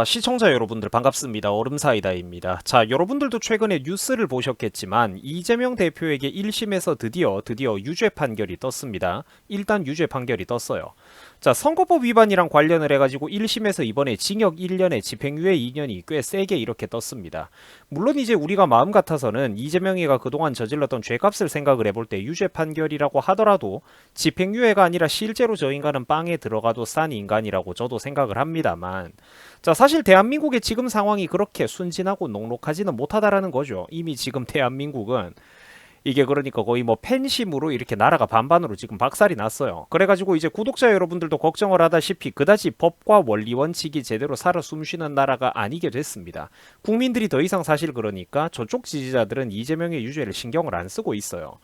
시청자 여러분들 반갑습니다. 얼음사이다입니다. 자, 여러분들도 최근에 뉴스를 보셨겠지만 이재명 대표에게 1심에서 드디어 유죄 판결이 떴습니다. 일단 유죄 판결이 떴어요. 자, 선거법 위반이랑 관련을 해가지고 1심에서 이번에 징역 1년에 집행유예 2년이 꽤 세게 이렇게 떴습니다. 물론 이제 우리가 마음 같아서는 이재명이가 그동안 저질렀던 죄값을 생각을 해볼 때 유죄 판결이라고 하더라도 집행유예가 아니라 실제로 저 인간은 빵에 들어가도 싼 인간이라고 저도 생각을 합니다만, 자, 사실 대한민국의 지금 상황이 그렇게 순진하고 녹록하지는 못하다라는 거죠. 이미 지금 대한민국은 이게 그러니까 거의 뭐 팬심으로 이렇게 나라가 반반으로 지금 박살이 났어요. 그래가지고 이제 구독자 여러분들도 걱정을 하다시피 그다지 법과 원리 원칙이 제대로 살아 숨쉬는 나라가 아니게 됐습니다. 국민들이 더 이상 사실 그러니까 저쪽 지지자들은 이재명의 유죄를 신경을 안 쓰고 있어요.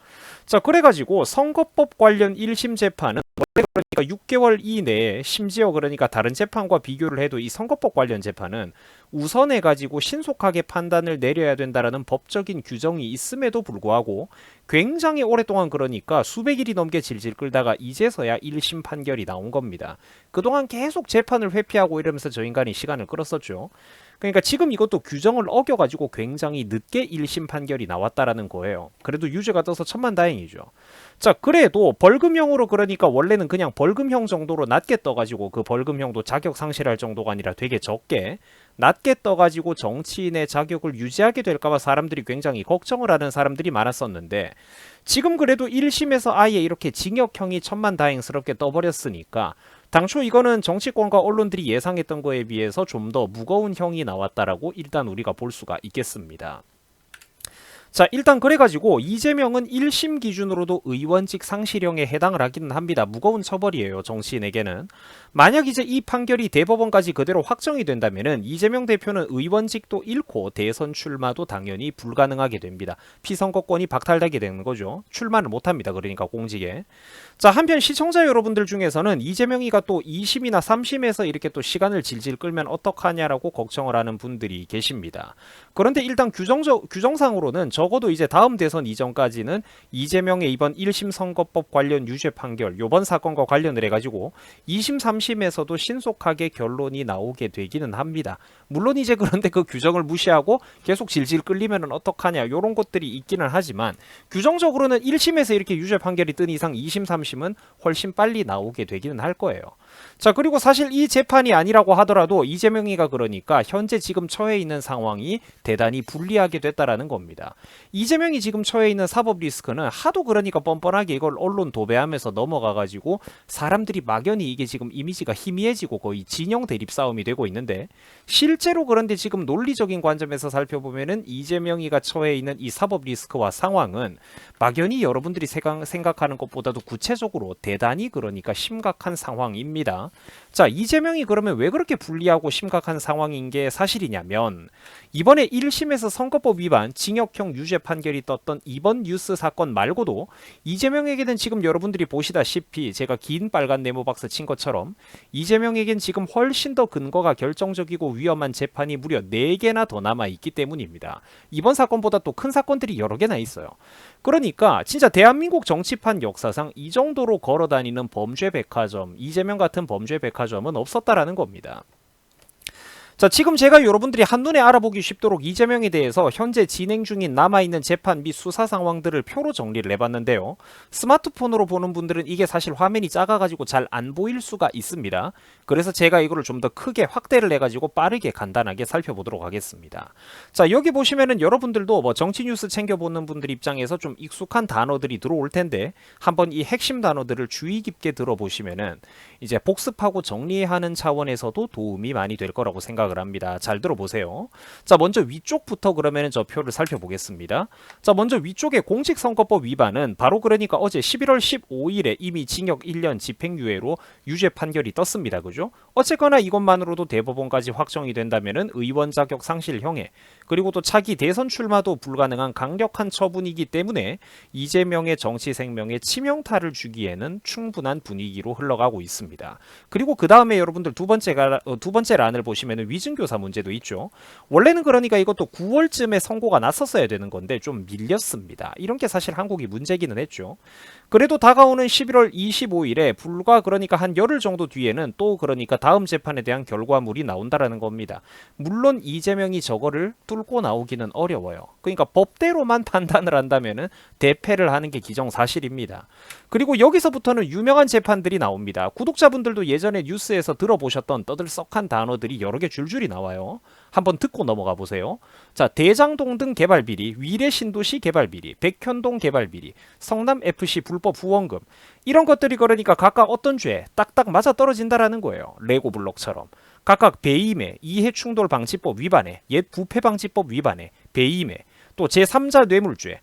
자, 그래가지고 선거법 관련 1심 재판은 원래 그러니까 6개월 이내에, 심지어 그러니까 다른 재판과 비교를 해도 이 선거법 관련 재판은 우선해가지고 신속하게 판단을 내려야 된다라는 법적인 규정이 있음에도 불구하고 굉장히 오랫동안, 그러니까 수백 일이 넘게 질질 끌다가 이제서야 1심 판결이 나온 겁니다. 그동안 계속 재판을 회피하고 이러면서 저 인간이 시간을 끌었었죠. 그러니까 지금 이것도 규정을 어겨가지고 굉장히 늦게 1심 판결이 나왔다라는 거예요. 그래도 유죄가 떠서 천만다행이죠. 자, 그래도 벌금형으로, 그러니까 원래는 그냥 벌금형 정도로 낮게 떠가지고 그 벌금형도 자격 상실할 정도가 아니라 되게 적게 낮게 떠가지고 정치인의 자격을 유지하게 될까봐 사람들이 굉장히 걱정을 하는 사람들이 많았었는데, 지금 그래도 1심에서 아예 이렇게 징역형이 천만다행스럽게 떠버렸으니까 당초 이거는 정치권과 언론들이 예상했던 거에 비해서 좀 더 무거운 형이 나왔다라고 일단 우리가 볼 수가 있겠습니다. 자, 일단 그래가지고 이재명은 1심 기준으로도 의원직 상실형에 해당을 하기는 합니다. 무거운 처벌이에요, 정치인에게는. 만약 이제 이 판결이 대법원까지 그대로 확정이 된다면은 이재명 대표는 의원직도 잃고 대선 출마도 당연히 불가능하게 됩니다. 피선거권이 박탈되게 되는 거죠. 출마를 못합니다. 그러니까 공직에. 자, 한편 시청자 여러분들 중에서는 이재명이가 또 2심이나 3심에서 이렇게 또 시간을 질질 끌면 어떡하냐라고 걱정을 하는 분들이 계십니다. 그런데 일단 규정상으로는 적어도 이제 다음 대선 이전까지는 이재명의 이번 1심 선거법 관련 유죄 판결, 요번 사건과 관련을 해가지고 2심, 3심에서도 신속하게 결론이 나오게 되기는 합니다. 물론 이제 그런데 그 규정을 무시하고 계속 질질 끌리면은 어떡하냐, 요런 것들이 있기는 하지만 규정적으로는 1심에서 이렇게 유죄 판결이 뜬 이상 2심, 3심은 훨씬 빨리 나오게 되기는 할 거예요. 자, 그리고 사실 이 재판이 아니라고 하더라도 이재명이가 그러니까 현재 지금 처해 있는 상황이 대단히 불리하게 됐다라는 겁니다. 이재명이 지금 처해 있는 사법 리스크는 하도 그러니까 뻔뻔하게 이걸 언론 도배하면서 넘어가가지고 사람들이 막연히 이게 지금 이미지가 희미해지고 거의 진영 대립 싸움이 되고 있는데, 실제로 그런데 지금 논리적인 관점에서 살펴보면은 이재명이가 처해 있는 이 사법 리스크와 상황은 막연히 여러분들이 생각하는 것보다도 구체적으로 대단히 그러니까 심각한 상황입니다. 자, 이재명이 그러면 왜 그렇게 불리하고 심각한 상황인 게 사실이냐면, 이번에 1심에서 선거법 위반 징역형 유죄 판결이 떴던 이번 뉴스 사건 말고도 이재명에게는 지금 여러분들이 보시다시피 제가 긴 빨간 네모 박스 친 것처럼 이재명에겐 지금 훨씬 더 근거가 결정적이고 위험한 재판이 무려 4개나 더 남아있기 때문입니다. 이번 사건보다 또 큰 사건들이 여러 개나 있어요. 그러니까 진짜 대한민국 정치판 역사상 이 정도로 걸어다니는 범죄 백화점, 이재명 같은 범죄 백화점은 없었다라는 겁니다. 자, 지금 제가 여러분들이 한눈에 알아보기 쉽도록 이재명에 대해서 현재 진행 중인 남아있는 재판 및 수사 상황들을 표로 정리를 해봤는데요. 스마트폰으로 보는 분들은 이게 사실 화면이 작아가지고 잘 안 보일 수가 있습니다. 그래서 제가 이거를 좀 더 크게 확대를 해가지고 빠르게 간단하게 살펴보도록 하겠습니다. 자, 여기 보시면은 여러분들도 뭐 정치 뉴스 챙겨보는 분들 입장에서 좀 익숙한 단어들이 들어올 텐데, 한번 이 핵심 단어들을 주의 깊게 들어보시면은 이제 복습하고 정리하는 차원에서도 도움이 많이 될 거라고 생각합니다. 합니다. 잘 들어보세요. 자, 먼저 위쪽부터 그러면 저 표를 살펴보겠습니다. 자, 먼저 위쪽에 공직선거법 위반은 바로 그러니까 어제 11월 15일에 이미 징역 1년 집행유예로 유죄 판결이 떴습니다. 그죠? 어쨌거나 이것만으로도 대법원까지 확정이 된다면은 의원 자격 상실형에, 그리고 또 차기 대선 출마도 불가능한 강력한 처분이기 때문에 이재명의 정치 생명에 치명타를 주기에는 충분한 분위기로 흘러가고 있습니다. 그리고 그 다음에 여러분들 두 번째 란을 보시면은 위증교사 문제도 있죠. 원래는 그러니까 이것도 9월쯤에 선고가 났었어야 되는 건데 좀 밀렸습니다. 이런 게 사실 한국이 문제기는 했죠. 그래도 다가오는 11월 25일에 불과 그러니까 한 열흘 정도 뒤에는 또 그러니까 다음 재판에 대한 결과물이 나온다라는 겁니다. 물론 이재명이 저거를 뚫고 나오기는 어려워요. 그러니까 법대로만 판단을 한다면은 대패를 하는 게 기정사실입니다. 그리고 여기서부터는 유명한 재판들이 나옵니다. 구독자분들도 예전에 뉴스에서 들어보셨던 떠들썩한 단어들이 여러 개 줄줄이 나와요. 한번 듣고 넘어가 보세요. 자, 대장동 등 개발 비리, 위례 신도시 개발 비리, 백현동 개발 비리, 성남 FC 불법 후원금, 이런 것들이 그러니까 각각 어떤 죄에 딱딱 맞아 떨어진다라는 거예요. 레고 블록처럼. 각각 배임에, 이해충돌방지법 위반에, 옛 부패방지법 위반에, 배임에, 또 제3자 뇌물죄,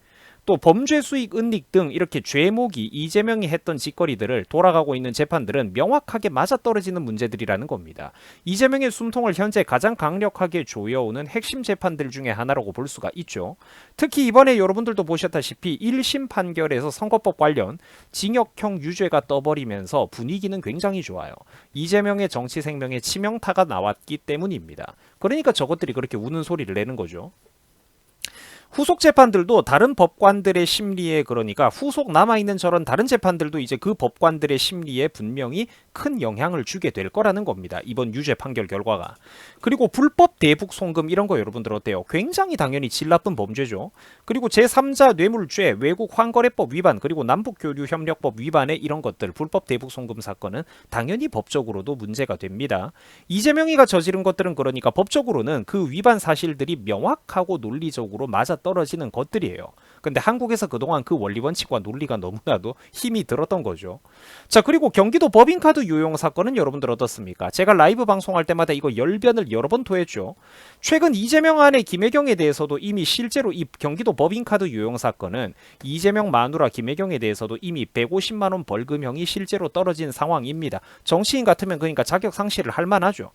또 범죄 수익 은닉 등 이렇게 죄목이 이재명이 했던 짓거리들을 돌아가고 있는 재판들은 명확하게 맞아떨어지는 문제들이라는 겁니다. 이재명의 숨통을 현재 가장 강력하게 조여오는 핵심 재판들 중에 하나라고 볼 수가 있죠. 특히 이번에 여러분들도 보셨다시피 1심 판결에서 선거법 관련 징역형 유죄가 떠버리면서 분위기는 굉장히 좋아요. 이재명의 정치 생명에 치명타가 나왔기 때문입니다. 그러니까 저것들이 그렇게 우는 소리를 내는 거죠. 후속 재판들도 다른 법관들의 심리에 그러니까 후속 남아있는 저런 다른 재판들도 이제 그 법관들의 심리에 분명히 큰 영향을 주게 될 거라는 겁니다. 이번 유죄 판결 결과가. 그리고 불법 대북 송금 이런 거 여러분들 어때요? 굉장히 당연히 질 나쁜 범죄죠. 그리고 제3자 뇌물죄, 외국 환거래법 위반, 그리고 남북교류협력법 위반의 이런 것들, 불법 대북 송금 사건은 당연히 법적으로도 문제가 됩니다. 이재명이가 저지른 것들은 그러니까 법적으로는 그 위반 사실들이 명확하고 논리적으로 맞아 떨어지는 것들이에요. 근데 한국에서 그동안 그 원리 원칙과 논리가 너무나도 힘이 들었던 거죠. 자, 그리고 경기도 법인카드 유용 사건은 여러분들 어떻습니까? 제가 라이브 방송할 때마다 이거 열변을 여러 번 토했죠. 최근 이재명 아내 김혜경에 대해서도 이미 실제로 이 경기도 법인카드 유용 사건은 이재명 마누라 김혜경에 대해서도 이미 150만 원 벌금형이 실제로 떨어진 상황입니다. 정치인 같으면 그러니까 자격 상실을 할 만하죠.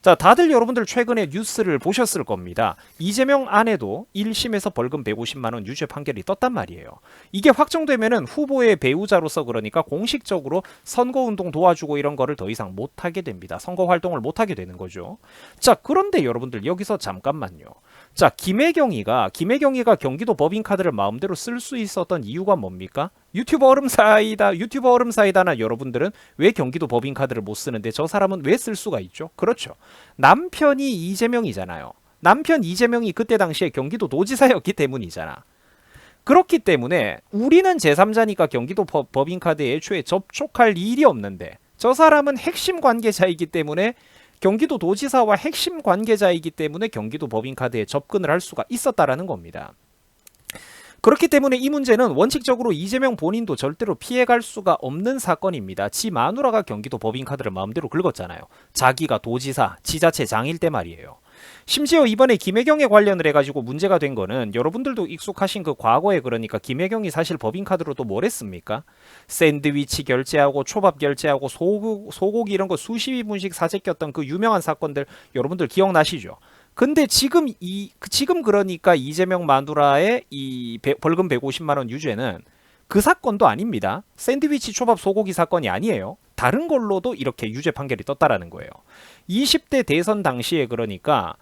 자, 다들 여러분들 최근에 뉴스를 보셨을 겁니다. 이재명 아내도 1심에서 벌금 150만 원 유죄 판결이 떴단 말이에요. 이게 확정되면은 후보의 배우자로서 그러니까 공식적으로 선거운동 도와주고 이런 거를 더 이상 못하게 됩니다. 선거 활동을 못하게 되는 거죠. 자, 그런데 여러분들 여기서 잠깐만요. 자, 김혜경이가 경기도 법인카드를 마음대로 쓸 수 있었던 이유가 뭡니까? 유튜버 얼음사이다나 여러분들은 왜 경기도 법인카드를 못 쓰는데 저 사람은 왜 쓸 수가 있죠? 그렇죠. 남편이 이재명이잖아요. 남편 이재명이 그때 당시에 경기도 도지사였기 때문이잖아. 그렇기 때문에 우리는 제3자니까 경기도 법인카드에 애초에 접촉할 일이 없는데 저 사람은 핵심 관계자이기 때문에 경기도 도지사와 핵심 관계자이기 때문에 경기도 법인카드에 접근을 할 수가 있었다라는 겁니다. 그렇기 때문에 이 문제는 원칙적으로 이재명 본인도 절대로 피해갈 수가 없는 사건입니다. 지 마누라가 경기도 법인카드를 마음대로 긁었잖아요. 자기가 도지사, 지자체 장일 때 말이에요. 심지어 이번에 김혜경에 관련을 해가지고 문제가 된 거는 여러분들도 익숙하신 그 과거에 그러니까 김혜경이 사실 법인카드로 또 뭘 했습니까? 샌드위치 결제하고 초밥 결제하고 소고기 이런 거 수십 인분씩 사재 꼈던 그 유명한 사건들 여러분들 기억나시죠? 근데 지금 그러니까 이재명 마누라의 이 벌금 150만 원 유죄는 그 사건도 아닙니다. 샌드위치 초밥 소고기 사건이 아니에요. 다른 걸로도 이렇게 유죄 판결이 떴다라는 거예요. 20대 대선 당시에 그러니까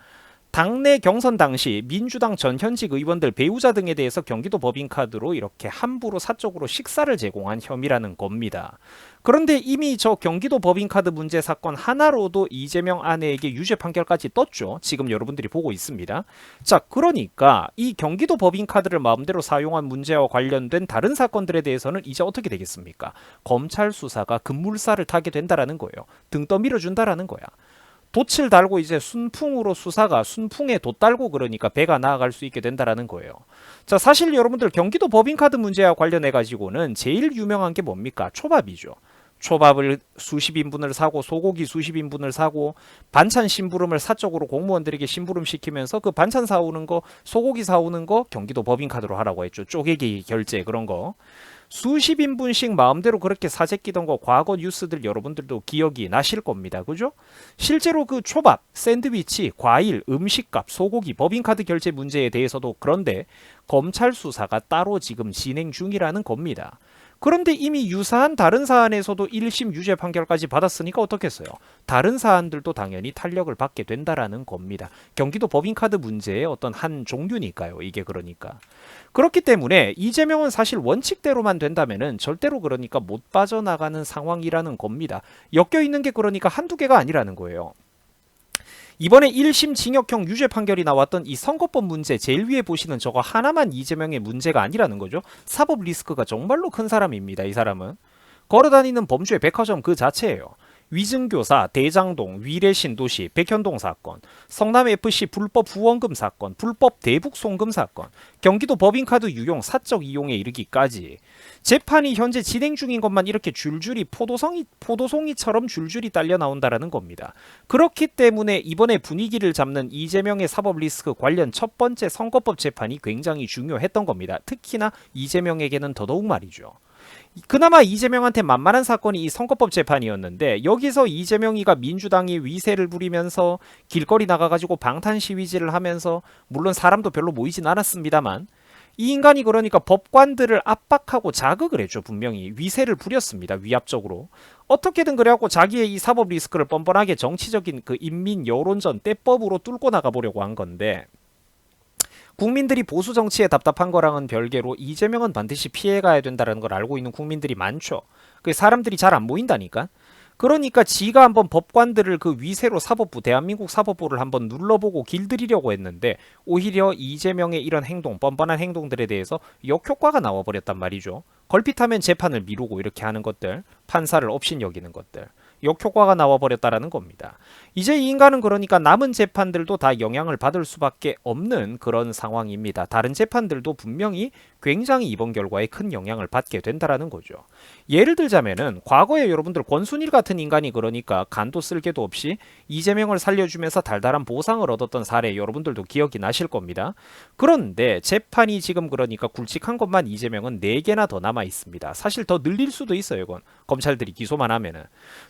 당내 경선 당시 민주당 전 현직 의원들 배우자 등에 대해서 경기도 법인카드로 이렇게 함부로 사적으로 식사를 제공한 혐의라는 겁니다. 그런데 이미 저 경기도 법인카드 문제 사건 하나로도 이재명 아내에게 유죄 판결까지 떴죠. 지금 여러분들이 보고 있습니다. 자, 그러니까 이 경기도 법인카드를 마음대로 사용한 문제와 관련된 다른 사건들에 대해서는 이제 어떻게 되겠습니까? 검찰 수사가 급물살을 타게 된다라는 거예요. 등 떠밀어 준다라는 거야. 돛을 달고 이제 순풍으로 수사가 순풍에 돛 달고 그러니까 배가 나아갈 수 있게 된다라는 거예요. 자, 사실 여러분들 경기도 법인카드 문제와 관련해 가지고는 제일 유명한 게 뭡니까? 초밥이죠. 초밥을 수십 인분을 사고 소고기 수십 인분을 사고 반찬 심부름을 사적으로 공무원들에게 심부름 시키면서 그 반찬 사오는 거 소고기 사오는 거 경기도 법인카드로 하라고 했죠. 쪼개기 결제 그런 거. 수십 인분씩 마음대로 그렇게 사재 끼던 거 과거 뉴스들 여러분들도 기억이 나실 겁니다. 그죠? 실제로 그 초밥, 샌드위치, 과일, 음식값, 소고기, 법인카드 결제 문제에 대해서도 그런데 검찰 수사가 따로 지금 진행 중이라는 겁니다. 그런데 이미 유사한 다른 사안에서도 1심 유죄 판결까지 받았으니까 어떻겠어요? 다른 사안들도 당연히 탄력을 받게 된다라는 겁니다. 경기도 법인카드 문제의 어떤 한 종류니까요. 이게 그러니까. 그렇기 때문에 이재명은 사실 원칙대로만 된다면은 절대로 그러니까 못 빠져나가는 상황이라는 겁니다. 엮여 있는 게 그러니까 한두 개가 아니라는 거예요. 이번에 1심 징역형 유죄 판결이 나왔던 이 선거법 문제 제일 위에 보시는 저거 하나만 이재명의 문제가 아니라는 거죠. 사법 리스크가 정말로 큰 사람입니다. 이 사람은. 걸어다니는 범죄의 백화점 그 자체예요. 위증교사, 대장동, 위례신도시, 백현동 사건, 성남FC 불법 후원금 사건, 불법 대북 송금 사건, 경기도 법인카드 유용, 사적 이용에 이르기까지 재판이 현재 진행 중인 것만 이렇게 줄줄이 포도송이처럼 줄줄이 딸려 나온다라는 겁니다. 그렇기 때문에 이번에 분위기를 잡는 이재명의 사법 리스크 관련 첫 번째 선거법 재판이 굉장히 중요했던 겁니다. 특히나 이재명에게는 더더욱 말이죠. 그나마 이재명한테 만만한 사건이 이 선거법 재판이었는데 여기서 이재명이가 민주당이 위세를 부리면서 길거리 나가가지고 방탄 시위지를 하면서 물론 사람도 별로 모이진 않았습니다만 이 인간이 그러니까 법관들을 압박하고 자극을 했죠. 분명히 위세를 부렸습니다. 위압적으로. 어떻게든 그래갖고 자기의 이 사법 리스크를 뻔뻔하게 정치적인 그 인민 여론전 때법으로 뚫고 나가보려고 한 건데 국민들이 보수 정치에 답답한 거랑은 별개로 이재명은 반드시 피해가야 된다는 걸 알고 있는 국민들이 많죠. 그 사람들이 잘 안 보인다니까. 그러니까 지가 한번 법관들을 그 위세로 사법부, 대한민국 사법부를 한번 눌러보고 길들이려고 했는데 오히려 이재명의 이런 행동, 뻔뻔한 행동들에 대해서 역효과가 나와버렸단 말이죠. 걸핏하면 재판을 미루고 이렇게 하는 것들, 판사를 업신여기는 것들. 역효과가 나와버렸다라는 겁니다. 이제 이 인간은 그러니까 남은 재판들도 다 영향을 받을 수밖에 없는 그런 상황입니다. 다른 재판들도 분명히 굉장히 이번 결과에 큰 영향을 받게 된다라는 거죠. 예를 들자면은 과거에 여러분들 권순일 같은 인간이 그러니까 간도 쓸개도 없이 이재명을 살려주면서 달달한 보상을 얻었던 사례 여러분들도 기억이 나실 겁니다. 그런데 재판이 지금 그러니까 굵직한 것만 이재명은 4개나 더 남아 있습니다. 사실 더 늘릴 수도 있어요. 이건 검찰들이 기소만 하면은.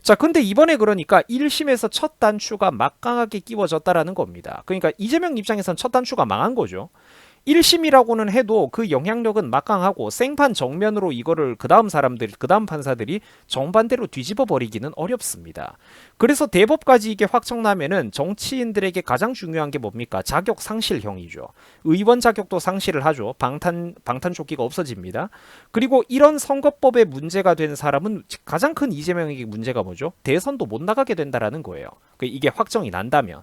자, 근데 이번에 그러니까 1심에서 첫 단추가 막강하게 끼워졌다라는 겁니다. 그러니까 이재명 입장에선 첫 단추가 망한 거죠. 1심이라고는 해도 그 영향력은 막강하고 생판 정면으로 이거를 그 다음 판사들이 정반대로 뒤집어 버리기는 어렵습니다. 그래서 대법까지 이게 확정나면은 정치인들에게 가장 중요한 게 뭡니까? 자격 상실형이죠. 의원 자격도 상실을 하죠. 방탄조끼가 없어집니다. 그리고 이런 선거법에 문제가 된 사람은 가장 큰 이재명에게 문제가 뭐죠? 대선도 못 나가게 된다라는 거예요. 이게 확정이 난다면.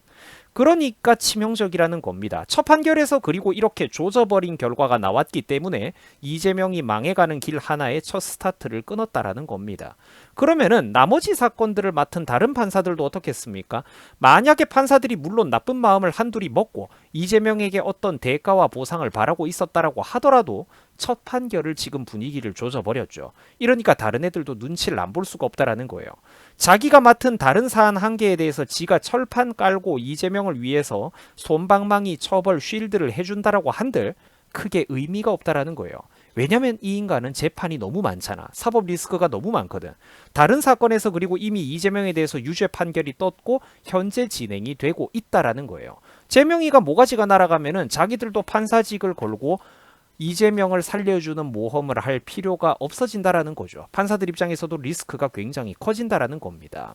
그러니까 치명적이라는 겁니다. 첫 판결에서 그리고 이렇게 조져버린 결과가 나왔기 때문에 이재명이 망해가는 길 하나의 첫 스타트를 끊었다라는 겁니다. 그러면은 나머지 사건들을 맡은 다른 판사들도 어떻겠습니까? 만약에 판사들이 물론 나쁜 마음을 한둘이 먹고 이재명에게 어떤 대가와 보상을 바라고 있었다라고 하더라도 첫 판결을 지금 분위기를 조져버렸죠. 이러니까 다른 애들도 눈치를 안 볼 수가 없다라는 거예요. 자기가 맡은 다른 사안 한 개에 대해서 지가 철판 깔고 이재명을 위해서 솜방망이 처벌 쉴드를 해준다라고 한들 크게 의미가 없다라는 거예요. 왜냐면 이 인간은 재판이 너무 많잖아. 사법 리스크가 너무 많거든. 다른 사건에서 그리고 이미 이재명에 대해서 유죄 판결이 떴고 현재 진행이 되고 있다라는 거예요. 재명이가 모가지가 날아가면은 자기들도 판사직을 걸고 이재명을 살려주는 모험을 할 필요가 없어진다라는 거죠. 판사들 입장에서도 리스크가 굉장히 커진다라는 겁니다.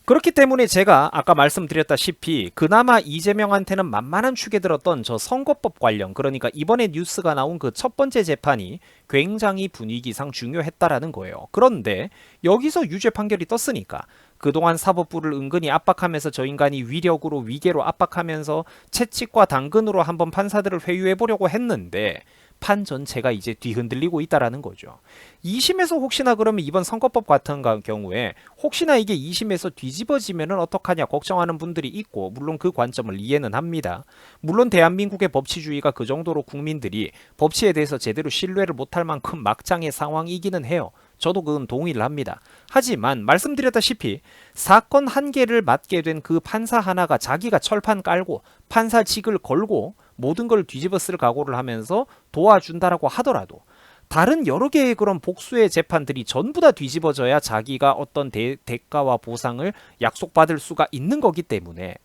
그렇기 때문에 제가 아까 말씀드렸다시피 그나마 이재명한테는 만만한 축에 들었던 저 선거법 관련, 그러니까 이번에 뉴스가 나온 그 첫 번째 재판이 굉장히 분위기상 중요했다라는 거예요. 그런데 여기서 유죄 판결이 떴으니까 그동안 사법부를 은근히 압박하면서 저 인간이 위력으로 위계로 압박하면서 채찍과 당근으로 한번 판사들을 회유해보려고 했는데 판 전체가 이제 뒤흔들리고 있다라는 거죠. 2심에서 혹시나 그러면 이번 선거법 같은 경우에 혹시나 이게 2심에서 뒤집어지면은 어떡하냐 걱정하는 분들이 있고 물론 그 관점을 이해는 합니다. 물론 대한민국의 법치주의가 그 정도로 국민들이 법치에 대해서 제대로 신뢰를 못할 만큼 막장의 상황이기는 해요. 저도 그건 동의를 합니다. 하지만 말씀드렸다시피 사건 한 개를 맡게 된 그 판사 하나가 자기가 철판 깔고 판사직을 걸고 모든 걸 뒤집어 쓸 각오를 하면서 도와준다라고 하더라도 다른 여러 개의 그런 복수의 재판들이 전부 다 뒤집어져야 자기가 어떤 대가와 보상을 약속받을 수가 있는 거기 때문에,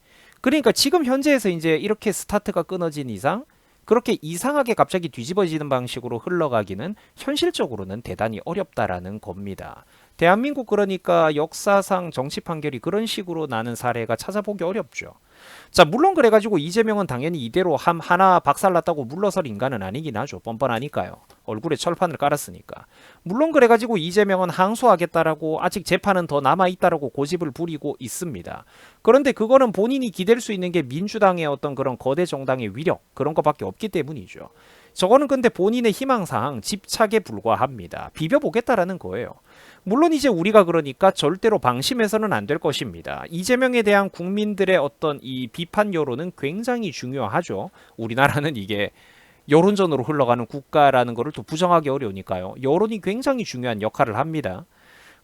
그러니까 지금 현재에서 이제 이렇게 스타트가 끊어진 이상 그렇게 이상하게 갑자기 뒤집어지는 방식으로 흘러가기는 현실적으로는 대단히 어렵다라는 겁니다. 대한민국 그러니까 역사상 정치 판결이 그런 식으로 나는 사례가 찾아보기 어렵죠. 자, 물론 그래가지고 이재명은 당연히 이대로 하나 박살났다고 물러설 인간은 아니긴 하죠. 뻔뻔하니까요. 얼굴에 철판을 깔았으니까. 물론 그래가지고 이재명은 항소하겠다라고 아직 재판은 더 남아있다라고 고집을 부리고 있습니다. 그런데 그거는 본인이 기댈 수 있는 게 민주당의 어떤 그런 거대 정당의 위력 그런 것밖에 없기 때문이죠. 저거는 근데 본인의 희망사항 집착에 불과합니다. 비벼보겠다라는 거예요. 물론 이제 우리가 그러니까 절대로 방심해서는 안 될 것입니다. 이재명에 대한 국민들의 어떤 이 비판 여론은 굉장히 중요하죠. 우리나라는 이게 여론전으로 흘러가는 국가라는 것을 또 부정하기 어려우니까요. 여론이 굉장히 중요한 역할을 합니다.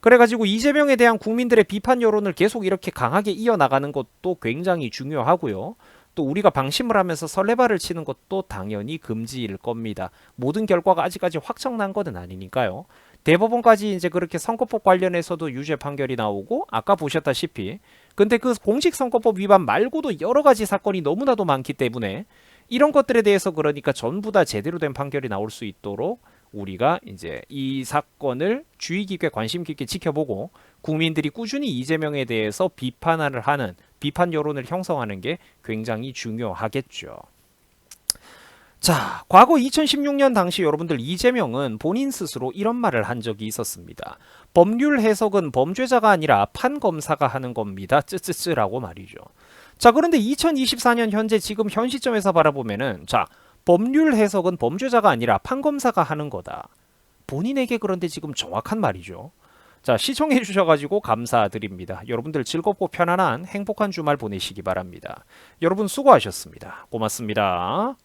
그래가지고 이재명에 대한 국민들의 비판 여론을 계속 이렇게 강하게 이어나가는 것도 굉장히 중요하고요. 또 우리가 방심을 하면서 설레발을 치는 것도 당연히 금지일 겁니다. 모든 결과가 아직까지 확정난 것은 아니니까요. 대법원까지 이제 그렇게 선거법 관련해서도 유죄 판결이 나오고 아까 보셨다시피 근데 그 공직선거법 위반 말고도 여러 가지 사건이 너무나도 많기 때문에 이런 것들에 대해서 그러니까 전부 다 제대로 된 판결이 나올 수 있도록 우리가 이제 이 사건을 주의 깊게 관심 깊게 지켜보고 국민들이 꾸준히 이재명에 대해서 비판을 하는 비판 여론을 형성하는 게 굉장히 중요하겠죠. 자, 과거 2016년 당시 여러분들 이재명은 본인 스스로 이런 말을 한 적이 있었습니다. 법률 해석은 범죄자가 아니라 판검사가 하는 겁니다. 쯔쯔쯔라고 말이죠. 자, 그런데 2024년 현재 지금 현 시점에서 바라보면은 자, 법률 해석은 범죄자가 아니라 판검사가 하는 거다. 본인에게 그런데 지금 정확한 말이죠. 자, 시청해 주셔가지고 감사드립니다. 여러분들 즐겁고 편안한 행복한 주말 보내시기 바랍니다. 여러분 수고하셨습니다. 고맙습니다.